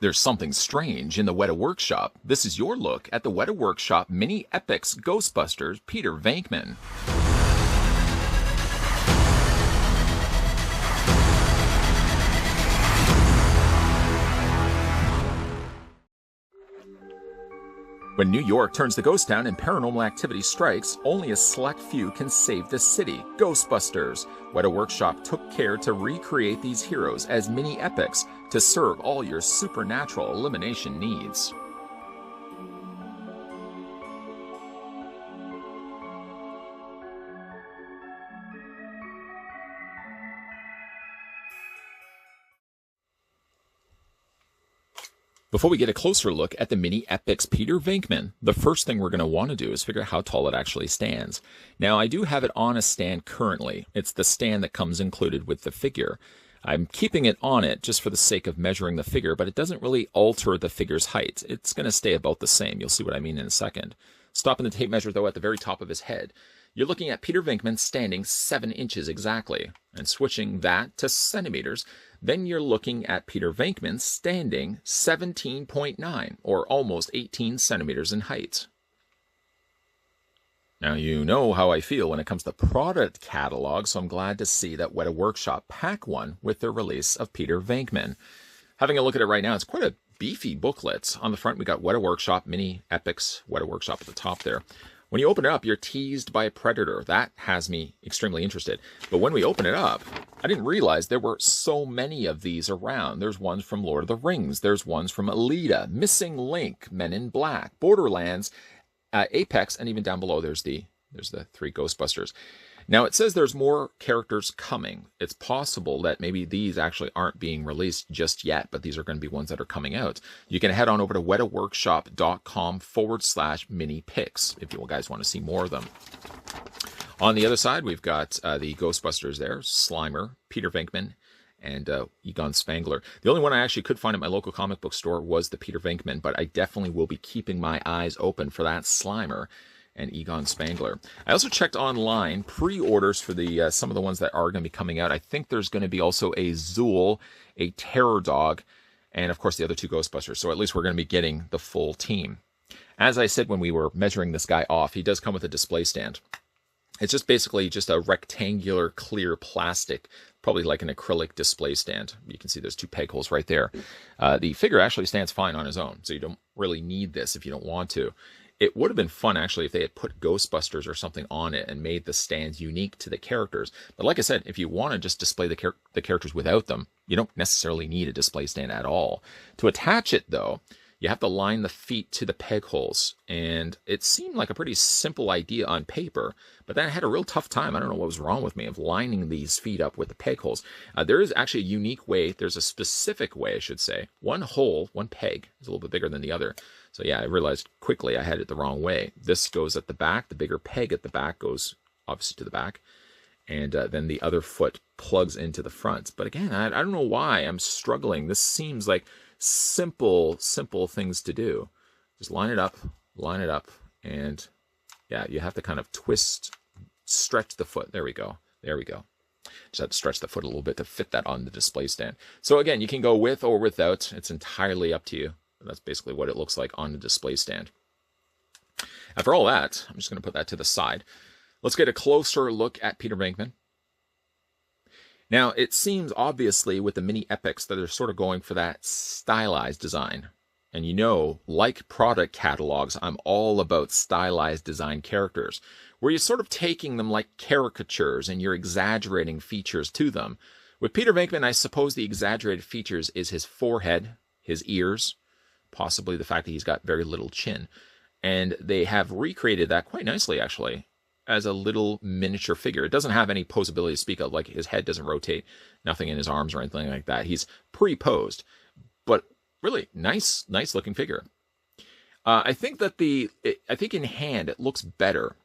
There's something strange in the Weta Workshop. This is your look at the Weta Workshop Mini Epics Ghostbusters Peter Venkman. When New York turns to ghost town and paranormal activity strikes, only a select few can save the city. Ghostbusters. Weta Workshop took care to recreate these heroes as mini epics to serve all your supernatural elimination needs. Before we get a closer look at the Mini Epics Peter Venkman, the first thing we're going to want to do is figure out how tall it actually stands. Now, I do have it on a stand currently. It's the stand that comes included with the figure. I'm keeping it on it just for the sake of measuring the figure, but it doesn't really alter the figure's height. It's going to stay about the same. You'll see what I mean in a second. Stopping the tape measure, though, at the very top of his head. You're looking at Peter Venkman standing 7 inches exactly, and switching that to centimeters, then you're looking at Peter Venkman standing 17.9, or almost 18 centimeters in height. Now, you know how I feel when it comes to product catalog, so I'm glad to see that Weta Workshop pack one with the release of Peter Venkman. Having a look at it right now, it's quite a beefy booklet. On the front, we got Weta Workshop Mini Epics, Weta Workshop at the top there. When you open it up, you're teased by a predator. That has me extremely interested. But when we open it up, I didn't realize there were so many of these around. There's ones from Lord of the Rings. There's ones from Alita, Missing Link, Men in Black, Borderlands, Apex, and even down below there's the 3 Ghostbusters. Now, it says there's more characters coming. It's possible that maybe these actually aren't being released just yet, but these are going to be ones that are coming out. You can head on over to wetaworkshop.com/mini pics if you guys want to see more of them. On the other side, we've got the Ghostbusters there, Slimer, Peter Venkman, and Egon Spangler. The only one I actually could find at my local comic book store was the Peter Venkman, but I definitely will be keeping my eyes open for that Slimer and Egon Spangler. I also checked online pre-orders for the some of the ones that are going to be coming out. I think there's going to be also a Zool, a Terror Dog, and of course the other 2 Ghostbusters. So at least we're going to be getting the full team. As I said when we were measuring this guy off, he does come with a display stand. It's just basically just a rectangular clear plastic, probably like an acrylic display stand. You can see there's 2 peg holes right there. The figure actually stands fine on his own, so you don't really need this if you don't want to. It would have been fun, actually, if they had put Ghostbusters or something on it and made the stands unique to the characters. But like I said, if you want to just display the characters without them, you don't necessarily need a display stand at all. To attach it, though, you have to line the feet to the peg holes. And it seemed like a pretty simple idea on paper, but then I had a real tough time. I don't know what was wrong with me of lining these feet up with the peg holes. There is actually a unique way. There's a specific way, I should say. One hole, one peg, is a little bit bigger than the other. So yeah, I realized quickly I had it the wrong way. This goes at the back. The bigger peg at the back goes obviously to the back. And then the other foot plugs into the front. But again, I don't know why I'm struggling. This seems like simple things to do. Just line it up, and yeah, you have to kind of stretch the foot. There we go. Just have to stretch the foot a little bit to fit that on the display stand. So again, you can go with or without. It's entirely up to you. That's basically what it looks like on the display stand. After all that, I'm just going to put that to the side. Let's get a closer look at Peter Venkman. Now, it seems obviously with the mini epics that they're sort of going for that stylized design. And you know, like product catalogs, I'm all about stylized design characters, where you're sort of taking them like caricatures and you're exaggerating features to them. With Peter Venkman, I suppose the exaggerated features is his forehead, his ears, possibly the fact that he's got very little chin. And they have recreated that quite nicely, actually, as a little miniature figure. It doesn't have any posability to speak of, like his head doesn't rotate, nothing in his arms or anything like that. He's pre-posed, but really nice looking figure. I think that I think in hand it looks better,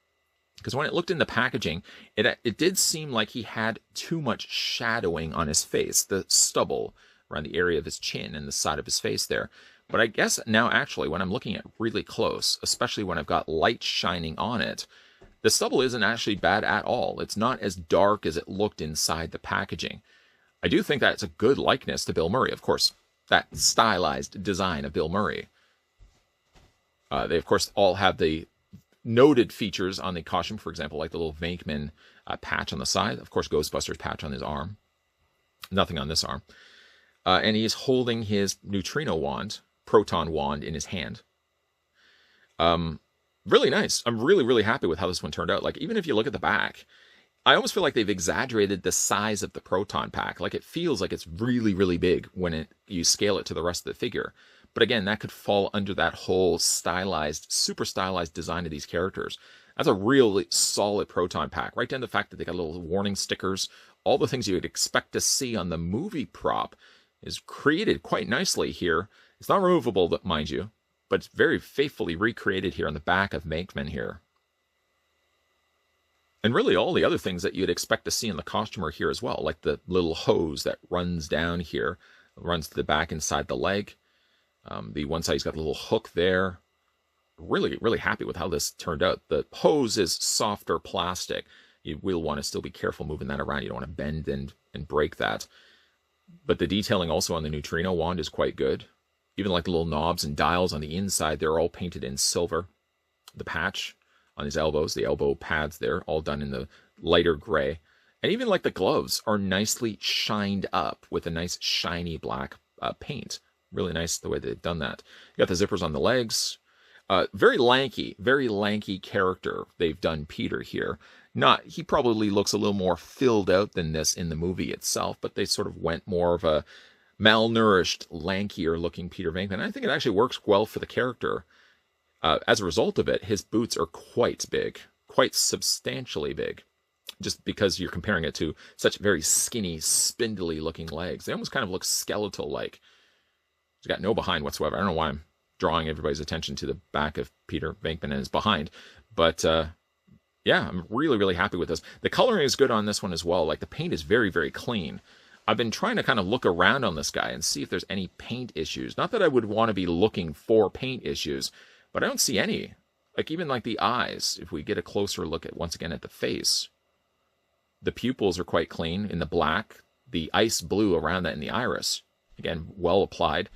because when it looked in the packaging, it did seem like he had too much shadowing on his face, the stubble around the area of his chin and the side of his face there. But I guess now, actually, when I'm looking at really close, especially when I've got light shining on it, the stubble isn't actually bad at all. It's not as dark as it looked inside the packaging. I do think that it's a good likeness to Bill Murray. Of course, that stylized design of Bill Murray. They, of course, all have the noted features on the costume, for example, like the little Venkman patch on the side. Of course, Ghostbusters patch on his arm. Nothing on this arm. And he's holding his neutrino wand, proton wand, in his hand. Really nice. I'm really, really happy with how this one turned out. Like, even if you look at the back, I almost feel like they've exaggerated the size of the proton pack. Like, it feels like it's really, really big when you scale it to the rest of the figure. But again, that could fall under that whole stylized, super stylized design of these characters. That's a really solid proton pack. Right down to the fact that they got little warning stickers. All the things you would expect to see on the movie prop is created quite nicely here. It's not removable, mind you, but it's very faithfully recreated here on the back of Venkman here. And really all the other things that you'd expect to see in the costume are here as well, like the little hose that runs down here, runs to the back inside the leg. The one side, he's got a little hook there. Really, really happy with how this turned out. The hose is softer plastic. You will want to still be careful moving that around. You don't want to bend and break that. But the detailing also on the neutrino wand is quite good. Even like the little knobs and dials on the inside, they're all painted in silver. The patch on his elbows, the elbow pads there, all done in the lighter gray. And even like the gloves are nicely shined up with a nice shiny black paint. Really nice the way they've done that. You got the zippers on the legs. Very lanky character they've done Peter here. He probably looks a little more filled out than this in the movie itself, but they sort of went more of a malnourished, lankier looking Peter Venkman. I think it actually works well for the character. As a result of it, his boots are quite big, quite substantially big, just because you're comparing it to such very skinny, spindly looking legs. They almost kind of look skeletal-like. He's got no behind whatsoever. I don't know why I'm drawing everybody's attention to the back of Peter Venkman and his behind, but yeah, I'm really, really happy with this. The coloring is good on this one as well. Like, the paint is very, very clean. I've been trying to kind of look around on this guy and see if there's any paint issues. Not that I would want to be looking for paint issues, but I don't see any. Like, even like the eyes, if we get a closer look at, once again, at the face, the pupils are quite clean in the black, the ice blue around that in the iris. Again, well applied.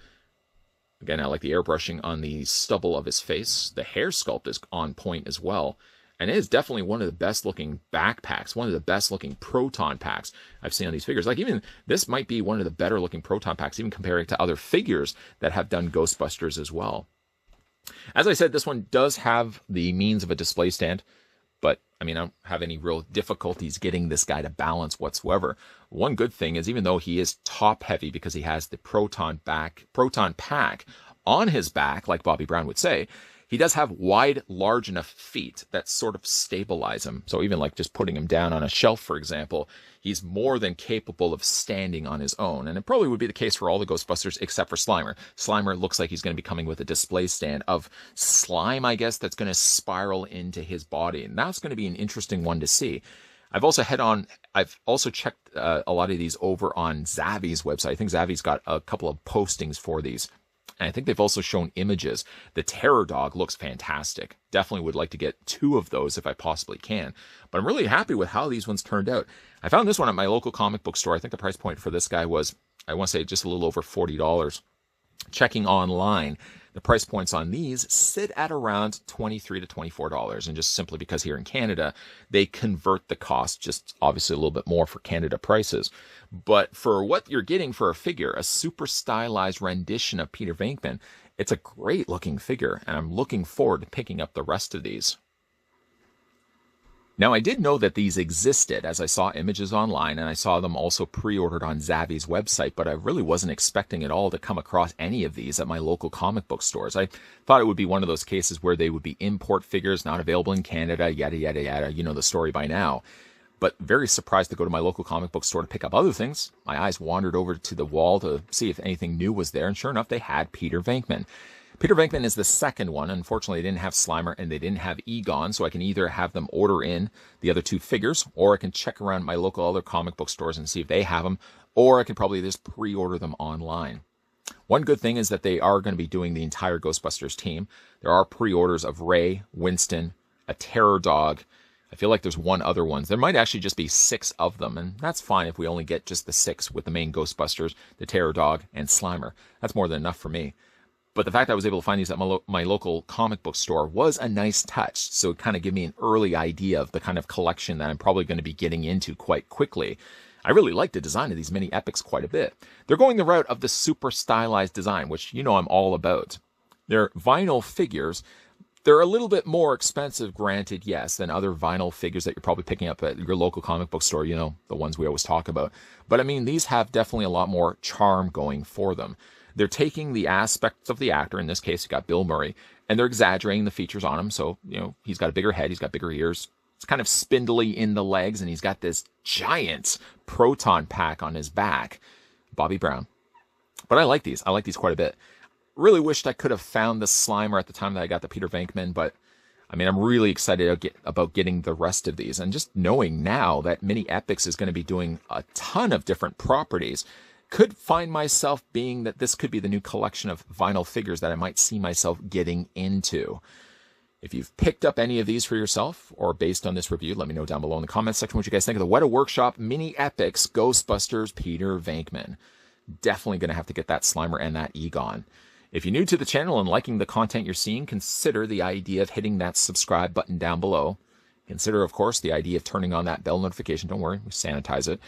Again, I like the airbrushing on the stubble of his face. The hair sculpt is on point as well. And it is definitely one of the best looking backpacks, one of the best looking proton packs I've seen on these figures. Like, even this might be one of the better looking proton packs, even comparing to other figures that have done Ghostbusters as well. As I said, this one does have the means of a display stand, but I mean, I don't have any real difficulties getting this guy to balance whatsoever. One good thing is, even though he is top heavy because he has the proton pack on his back, like Bobby Brown would say, he does have wide, large enough feet that sort of stabilize him. So even like just putting him down on a shelf, for example, he's more than capable of standing on his own. And it probably would be the case for all the Ghostbusters except for Slimer. Slimer looks like he's going to be coming with a display stand of slime, I guess, that's going to spiral into his body. And that's going to be an interesting one to see. I've also checked a lot of these over on Zavi's website. I think Zavi's got a couple of postings for these. And I think they've also shown images. The Terror Dog looks fantastic. Definitely would like to get 2 of those if I possibly can. But I'm really happy with how these ones turned out. I found this one at my local comic book store. I think the price point for this guy was, I want to say, just a little over $40. Checking online, the price points on these sit at around $23 to $24. And just simply because here in Canada, they convert the cost just obviously a little bit more for Canada prices. But for what you're getting for a figure, a super stylized rendition of Peter Venkman, it's a great looking figure. And I'm looking forward to picking up the rest of these. Now, I did know that these existed as I saw images online, and I saw them also pre-ordered on Zavi's website, but I really wasn't expecting at all to come across any of these at my local comic book stores. I thought it would be one of those cases where they would be import figures, not available in Canada, yada, yada, yada. You know the story by now. But very surprised to go to my local comic book store to pick up other things. My eyes wandered over to the wall to see if anything new was there, and sure enough, they had Peter Venkman. Peter Venkman is the second one. Unfortunately, they didn't have Slimer and they didn't have Egon, so I can either have them order in the other 2 figures, or I can check around my local other comic book stores and see if they have them, or I can probably just pre-order them online. One good thing is that they are going to be doing the entire Ghostbusters team. There are pre-orders of Ray, Winston, a Terror Dog, I feel like there's one other ones. There might actually just be 6 of them, and that's fine if we only get just the 6 with the main Ghostbusters, the Terror Dog, and Slimer. That's more than enough for me. But the fact that I was able to find these at my local comic book store was a nice touch. So it kind of gave me an early idea of the kind of collection that I'm probably going to be getting into quite quickly. I really like the design of these mini epics quite a bit. They're going the route of the super stylized design, which you know I'm all about. They're vinyl figures. They're a little bit more expensive, granted, yes, than other vinyl figures that you're probably picking up at your local comic book store, you know, the ones we always talk about. But I mean, these have definitely a lot more charm going for them. They're taking the aspects of the actor, in this case, you got Bill Murray, and they're exaggerating the features on him. So, you know, he's got a bigger head, he's got bigger ears, it's kind of spindly in the legs, and he's got this giant proton pack on his back. Bobby Brown. But I like these. I like these quite a bit. Really wished I could have found the Slimer at the time that I got the Peter Venkman, but I mean, I'm really excited about getting the rest of these. And just knowing now that Mini Epics is going to be doing a ton of different properties, could find myself being that this could be the new collection of vinyl figures that I might see myself getting into. If you've picked up any of these for yourself or based on this review, let me know down below in the comments section what you guys think of the Weta Workshop Mini Epics Ghostbusters Peter Venkman. Definitely going to have to get that Slimer and that Egon. If you're new to the channel and liking the content you're seeing, consider the idea of hitting that subscribe button down below. Consider, of course, the idea of turning on that bell notification. Don't worry, we sanitize it.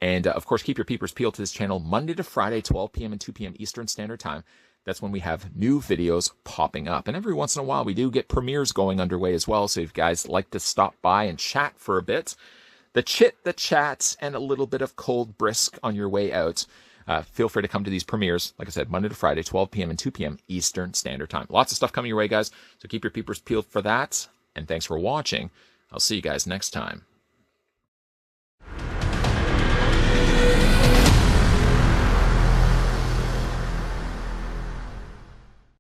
And, of course, keep your peepers peeled to this channel Monday to Friday, 12 p.m. and 2 p.m. Eastern Standard Time. That's when we have new videos popping up. And every once in a while, we do get premieres going underway as well. So if you guys like to stop by and chat for a bit, the chit, the chat, and a little bit of cold brisk on your way out, feel free to come to these premieres. Like I said, Monday to Friday, 12 p.m. and 2 p.m. Eastern Standard Time. Lots of stuff coming your way, guys. So keep your peepers peeled for that. And thanks for watching. I'll see you guys next time.